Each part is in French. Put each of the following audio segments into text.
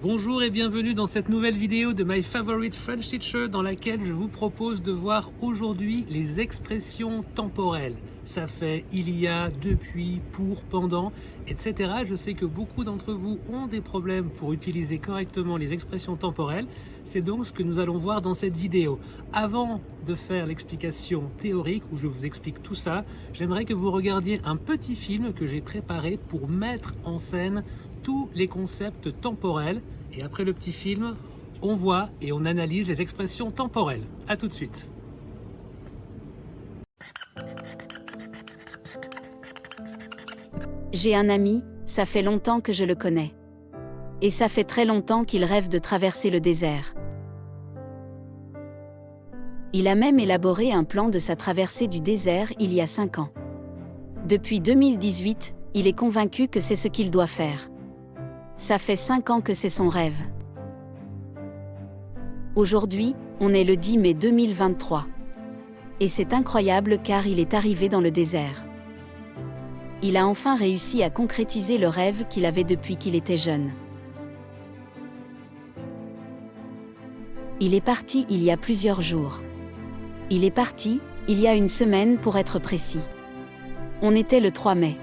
Bonjour et bienvenue dans cette nouvelle vidéo de My Favorite French Teacher dans laquelle je vous propose de voir aujourd'hui les expressions temporelles. Ça fait il y a, depuis, pour, pendant, etc. Je sais que beaucoup d'entre vous ont des problèmes pour utiliser correctement les expressions temporelles. C'est donc ce que nous allons voir dans cette vidéo. Avant de faire l'explication théorique où je vous explique tout ça, j'aimerais que vous regardiez un petit film que j'ai préparé pour mettre en scène tous les concepts temporels. Et après le petit film, on voit et on analyse les expressions temporelles. A tout de suite. J'ai un ami, ça fait longtemps que je le connais. Et ça fait très longtemps qu'il rêve de traverser le désert. Il a même élaboré un plan de sa traversée du désert il y a 5 ans. Depuis 2018, il est convaincu que c'est ce qu'il doit faire. Ça fait 5 ans que c'est son rêve. Aujourd'hui, on est le 10 mai 2023. Et c'est incroyable car il est arrivé dans le désert. Il a enfin réussi à concrétiser le rêve qu'il avait depuis qu'il était jeune. Il est parti il y a plusieurs jours. Il est parti, il y a une semaine pour être précis. On était le 3 mai.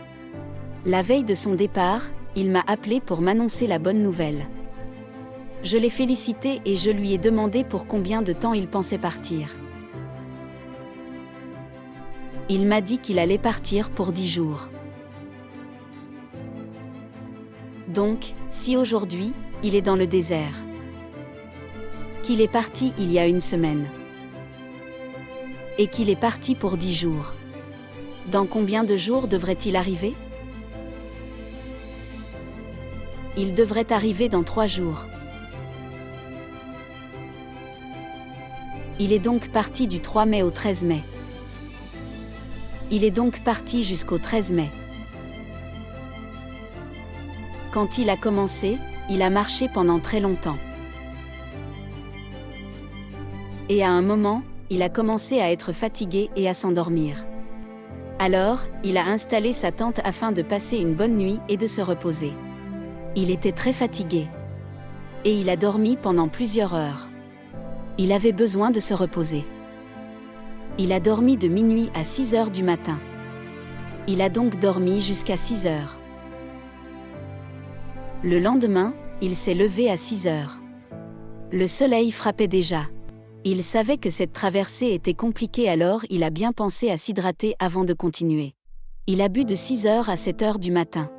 La veille de son départ, il m'a appelé pour m'annoncer la bonne nouvelle. Je l'ai félicité et je lui ai demandé pour combien de temps il pensait partir. Il m'a dit qu'il allait partir pour 10 jours. Donc, si aujourd'hui, il est dans le désert, qu'il est parti il y a une semaine, et qu'il est parti pour 10 jours, dans combien de jours devrait-il arriver ? Il devrait arriver dans 3 jours. Il est donc parti du 3 mai au 13 mai. Il est donc parti jusqu'au 13 mai. Quand il a commencé, il a marché pendant très longtemps. Et à un moment, il a commencé à être fatigué et à s'endormir. Alors, il a installé sa tente afin de passer une bonne nuit et de se reposer. Il était très fatigué. Et il a dormi pendant plusieurs heures. Il avait besoin de se reposer. Il a dormi de minuit à 6 heures du matin. Il a donc dormi jusqu'à 6 heures. Le lendemain, il s'est levé à 6 heures. Le soleil frappait déjà. Il savait que cette traversée était compliquée alors il a bien pensé à s'hydrater avant de continuer. Il a bu de 6 heures à 7 heures du matin.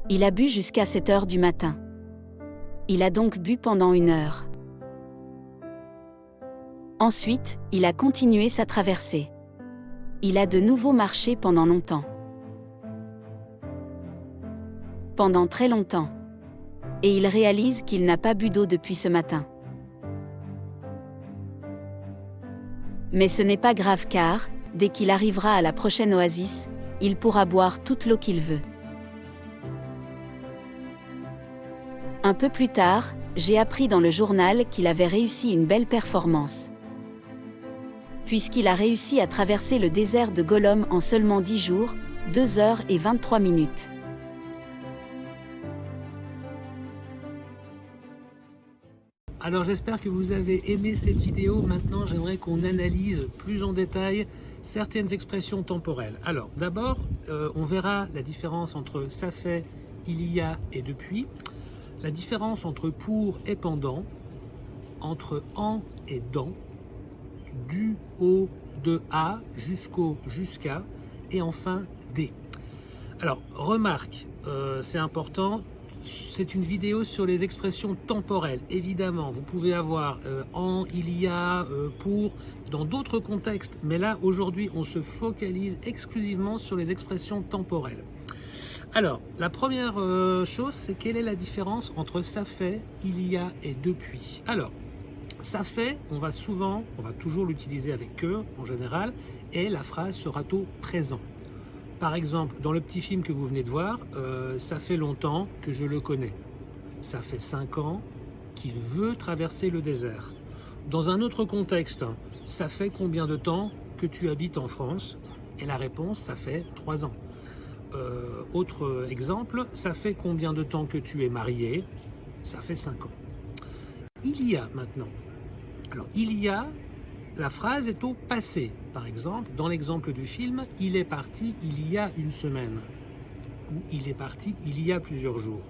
Il a bu jusqu'à 7 heures du matin. Il a donc bu pendant 1 heure. Ensuite, il a continué sa traversée. Il a de nouveau marché pendant longtemps. Pendant très longtemps. Et il réalise qu'il n'a pas bu d'eau depuis ce matin. Mais ce n'est pas grave car, dès qu'il arrivera à la prochaine oasis, il pourra boire toute l'eau qu'il veut. Un peu plus tard, j'ai appris dans le journal qu'il avait réussi une belle performance. Puisqu'il a réussi à traverser le désert de Gollum en seulement 10 jours, 2 heures et 23 minutes. Alors j'espère que vous avez aimé cette vidéo. Maintenant j'aimerais qu'on analyse plus en détail certaines expressions temporelles. Alors d'abord, on verra la différence entre ça fait, il y a et depuis. La différence entre pour et pendant, entre en et dans, du, au, de, à, jusqu'au, jusqu'à, et enfin des. Alors, remarque, c'est important, c'est une vidéo sur les expressions temporelles. Évidemment, vous pouvez avoir en, il y a, pour, dans d'autres contextes, mais là, aujourd'hui, on se focalise exclusivement sur les expressions temporelles. Alors, la première chose, c'est quelle est la différence entre ça fait, il y a et depuis. Alors, ça fait, on va toujours l'utiliser avec que en général, et la phrase sera au présent. Par exemple, dans le petit film que vous venez de voir, ça fait longtemps que je le connais. Ça fait 5 ans qu'il veut traverser le désert. Dans un autre contexte, ça fait combien de temps que tu habites en France? Et la réponse, ça fait 3 ans. Autre exemple, ça fait combien de temps que tu es marié? ça fait 5 ans. Il y a maintenant. Alors, il y a, la phrase est au passé. Par exemple, dans l'exemple du film, il est parti il y a une semaine. Ou il est parti il y a plusieurs jours.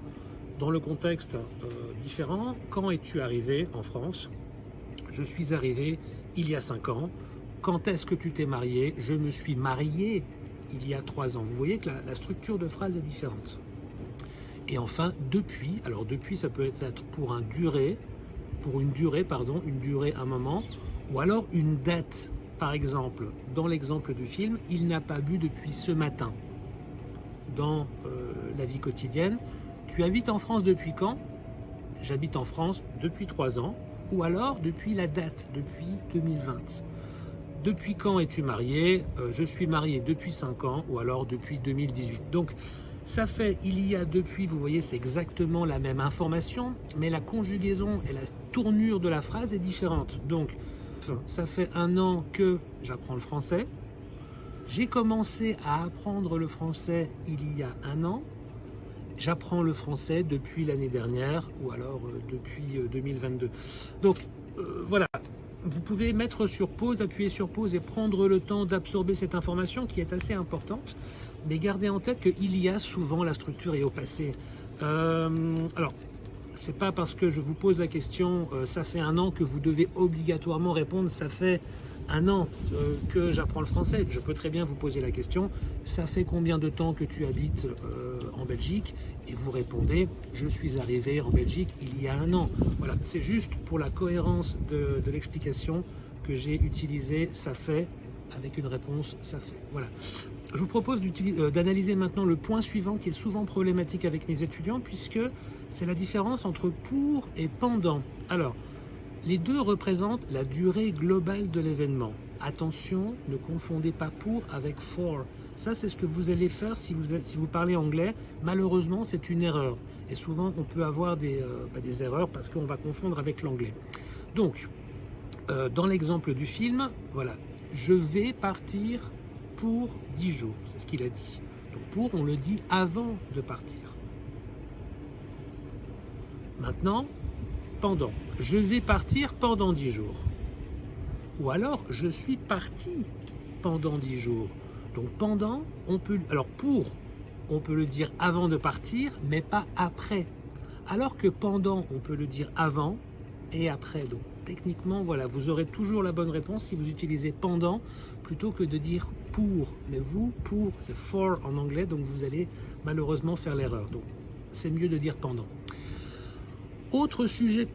Dans le contexte différent, quand es-tu arrivé en France? Je suis arrivé il y a 5 ans. Quand est-ce que tu t'es marié? Je me suis marié il y a 3 ans. Vous voyez que la structure de phrase est différente. Et enfin, depuis. Alors depuis, ça peut être pour une durée, un moment, ou alors une date. Par exemple, dans l'exemple du film, il n'a pas bu depuis ce matin. Dans la vie quotidienne, tu habites en France depuis quand? J'habite en France depuis 3 ans, ou alors depuis la date, depuis 2020. Depuis quand es-tu marié? Je suis marié depuis 5 ans, ou alors depuis 2018. Donc, ça fait il y a depuis, vous voyez, c'est exactement la même information, mais la conjugaison et la tournure de la phrase est différente. Donc, ça fait 1 an que j'apprends le français. J'ai commencé à apprendre le français il y a 1 an. J'apprends le français depuis l'année dernière ou alors depuis 2022. Donc voilà, vous pouvez mettre sur pause, appuyer sur pause et prendre le temps d'absorber cette information qui est assez importante. Mais gardez en tête qu'il y a souvent la structure est au passé. Alors, c'est pas parce que je vous pose la question, ça fait 1 an que vous devez obligatoirement répondre, ça fait 1 an que j'apprends le français. Je peux très bien vous poser la question, ça fait combien de temps que tu habites en Belgique? Et vous répondez, je suis arrivé en Belgique il y a 1 an. Voilà, c'est juste pour la cohérence de l'explication que j'ai utilisé ça fait avec une réponse ça fait. Voilà. Je vous propose d'analyser maintenant le point suivant qui est souvent problématique avec mes étudiants puisque c'est la différence entre pour et pendant. Alors, les deux représentent la durée globale de l'événement. Attention, ne confondez pas pour avec for. Ça, c'est ce que vous allez faire si vous parlez anglais. Malheureusement, c'est une erreur. Et souvent, on peut avoir des erreurs parce qu'on va confondre avec l'anglais. Donc, dans l'exemple du film, voilà, je vais partir pour 10 jours. C'est ce qu'il a dit. Donc, pour, on le dit avant de partir. Maintenant, pendant. Je vais partir pendant 10 jours. Ou alors, je suis parti pendant 10 jours. Donc pendant, on peut... Alors pour, on peut le dire avant de partir, mais pas après. Alors que pendant, on peut le dire avant et après. Donc techniquement, voilà, vous aurez toujours la bonne réponse si vous utilisez pendant plutôt que de dire pour. Mais vous, pour, c'est for en anglais, donc vous allez malheureusement faire l'erreur. Donc c'est mieux de dire pendant. Autre sujet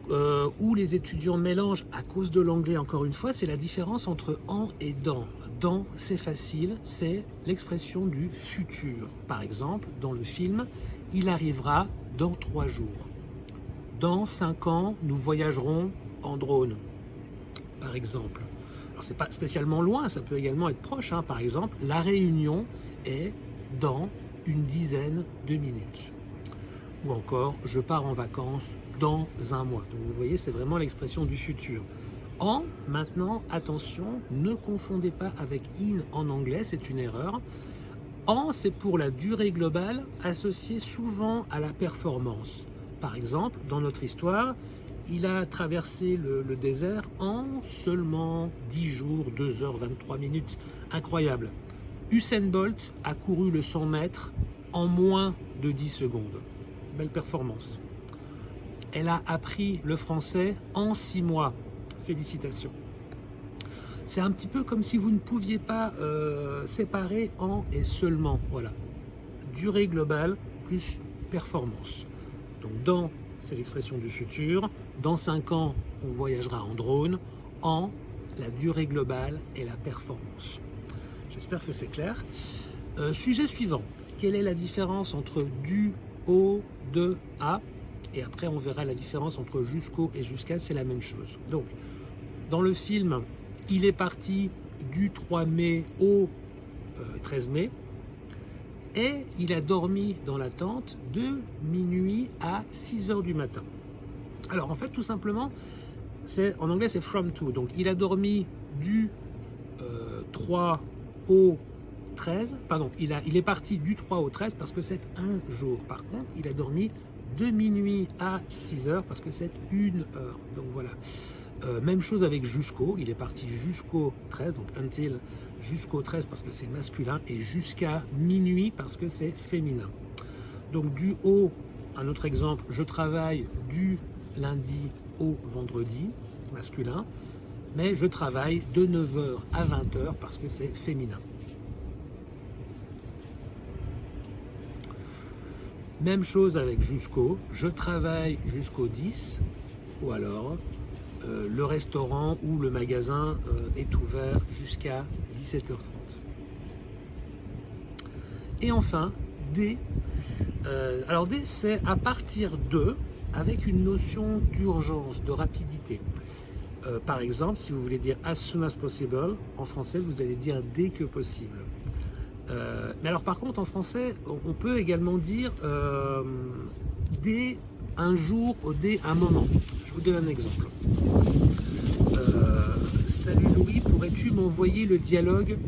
où les étudiants mélangent à cause de l'anglais, encore une fois, c'est la différence entre en et dans. Dans, c'est facile, c'est l'expression du futur. Par exemple, dans le film, il arrivera dans 3 jours. Dans 5 ans, nous voyagerons en drone, par exemple. Alors, c'est pas spécialement loin, ça peut également être proche. Hein. Par exemple, la réunion est dans une dizaine de minutes. Ou encore, je pars en vacances dans 1 mois. Donc vous voyez, c'est vraiment l'expression du futur. En, maintenant, attention, ne confondez pas avec in en anglais, c'est une erreur. En, c'est pour la durée globale associée souvent à la performance. Par exemple, dans notre histoire, il a traversé le désert en seulement 10 jours, 2 heures, 23 minutes. Incroyable. Usain Bolt a couru le 100 mètres en moins de 10 secondes. Belle performance. Elle a appris le français en 6 mois. Félicitations. C'est un petit peu comme si vous ne pouviez pas séparer en et seulement. Voilà. Durée globale plus performance. Donc dans, c'est l'expression du futur. Dans 5 ans, on voyagera en drone. En, la durée globale et la performance. J'espère que c'est clair. Sujet suivant. Quelle est la différence entre du, au, de, à? Et après, on verra la différence entre jusqu'au et jusqu'à, c'est la même chose. Donc, dans le film, il est parti du 3 mai au 13 mai et il a dormi dans la tente de minuit à 6 heures du matin. Alors, en fait, tout simplement, en anglais, c'est from to. Donc, il a dormi du 3 au 13, pardon, il est parti du 3 au 13 parce que c'est 1 jour. Par contre, il a dormi de minuit à 6 heures parce que c'est 1 heure. Donc voilà. Même chose avec jusqu'au, il est parti jusqu'au 13, donc until jusqu'au 13 parce que c'est masculin et jusqu'à minuit parce que c'est féminin. Donc du au, un autre exemple, je travaille du lundi au vendredi, masculin, mais je travaille de 9 heures à 20 heures parce que c'est féminin. Même chose avec jusqu'au, je travaille jusqu'au 10, ou alors le restaurant ou le magasin est ouvert jusqu'à 17h30. Et enfin, D. Alors D, c'est à partir de, avec une notion d'urgence, de rapidité. Par exemple, si vous voulez dire as soon as possible, en français, vous allez dire dès que possible. Mais alors par contre, en français, on peut également dire dès un jour ou dès un moment. Je vous donne un exemple. Salut Louis, pourrais-tu m'envoyer le dialogue,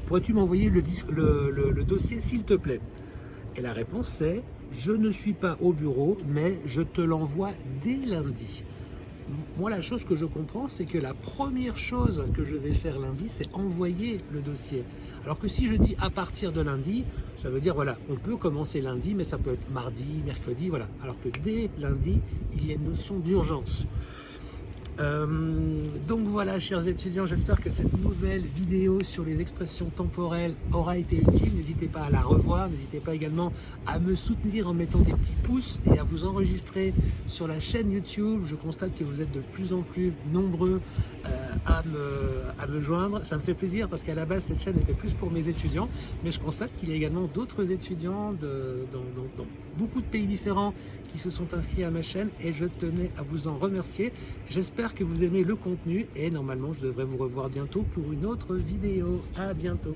pourrais-tu m'envoyer le dossier s'il te plaît? Et la réponse c'est, je ne suis pas au bureau, mais je te l'envoie dès lundi. Moi, la chose que je comprends, c'est que la première chose que je vais faire lundi, c'est envoyer le dossier. Alors que si je dis à partir de lundi, ça veut dire, voilà, on peut commencer lundi, mais ça peut être mardi, mercredi, voilà. Alors que dès lundi, il y a une notion d'urgence. Donc voilà, chers étudiants, j'espère que cette nouvelle vidéo sur les expressions temporelles aura été utile. N'hésitez pas à la revoir, n'hésitez pas également à me soutenir en mettant des petits pouces et à vous enregistrer sur la chaîne YouTube. Je constate que vous êtes de plus en plus nombreux à me joindre. Ça me fait plaisir parce qu'à la base, cette chaîne était plus pour mes étudiants, mais je constate qu'il y a également d'autres étudiants dans beaucoup de pays différents qui se sont inscrits à ma chaîne et je tenais à vous en remercier. J'espère que vous aimez le contenu et normalement je devrais vous revoir bientôt pour une autre vidéo. À bientôt.